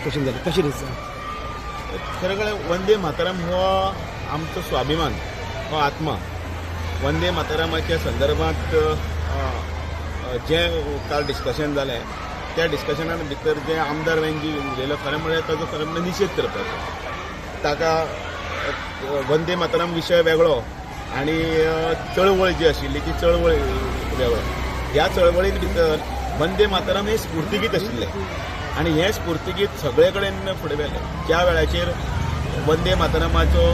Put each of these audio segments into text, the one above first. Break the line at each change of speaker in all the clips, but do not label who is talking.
Discussion जालें कशें दिसता?
खरें कळ्ळें वंदे मातरम हो आमचो स्वाभिमान, हो आत्मा. वंदे मातरमाच्या संदर्भात जे काल डिस्कशन जालें त्या डिस्कशनान भितर जे आमदार वेंजी उलयलो खरें म्हळ्यार ताजो खरें म्हणजे निशेध करपाचो. ताका वंदे मातरम विशय वेगळो आनी चळवळ जी आशिल्ली ती चळवळ वेगळो. ह्या चळवळीन भितर वंदे मातरम हे स्फूर्तिगीत आशिल्लें आनी हें स्फूर्तिगीत सगळे कडेन फुडें व्हेलें. ज्या वेळाचेर वंदे मातरमाचो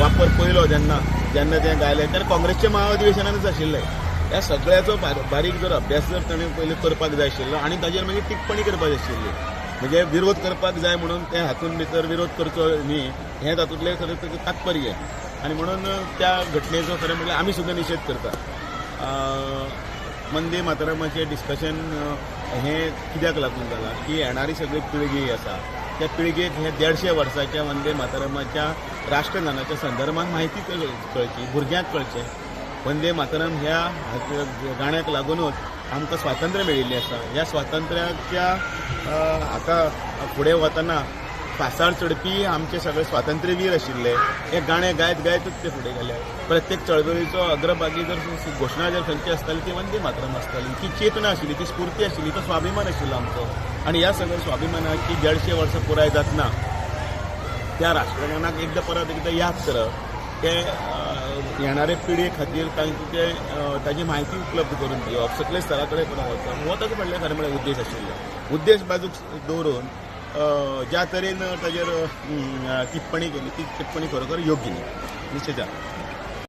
वापर पयलो जेन्ना तें गायलें तेन्ना काँग्रेसच्या महाअधिवेशनानूच आशिल्लें. ह्या सगळ्याचो बारीक जर अभ्यास जर ताणें पयलीं करपाक जाय आशिल्लो आनी ताजेर मागीर टिप्पणी करपाक जाय आशिल्ली. म्हणजे विरोध करपाक जाय म्हणून ते हातूंत भितर विरोध करचो न्ही हें तातूंतलें खरें ताचें तात्पर्य. आनी म्हणून त्या घटनेचो खरें म्हणजे आमी सुद्दां निशेध करता. वंदे मातरमाचें डिस्कशन हें कित्याक लागून जालां की येणारी सगळी पिळगी आसा त्या पिळगेक हे 150 वर्साच्या वंदे मातरमाच्या राष्ट्रगानाच्या संदर्भात म्हायती कळची, भुरग्यांक कळचें. वंदे मातरम ह्या गाण्याक लागूनच आमकां स्वातंत्र्य मेळिल्लें आसा. ह्या स्वातंत्र्याच्या हाका फुडें वतना फासार चडपी आमचे सगळे स्वातंत्र्यवीर आशिल्ले. हे गाणें गायत गायतच ते फुडें गेले. प्रत्येक चळवळीचो अग्रभागी जर घोशणा जर खंयची आसताली ती वंदे मातरम आसताली. ती चेतना आशिल्ली, ती स्फूर्ती आशिल्ली, तो स्वाभिमान आशिल्लो आमचो. आनी ह्या सगळ्या स्वाभिमानाची 150 वर्सां पुराय जातना त्या राष्ट्रगानाक एकदां परत एकदां याद करप ते येणारे पिळगे खातीर ताची म्हायती उपलब्ध करून दिवप, सकले स्थळा कडेन करून वचप हो ताचो व्हडले खरें म्हळ्यार उद्देश आशिल्लो. उद्देश बाजूक दवरून ज्या तरेन ताजेर टिप्पणी केली ती टिप्पणी खरोखर योग्य न्ही निश्चित.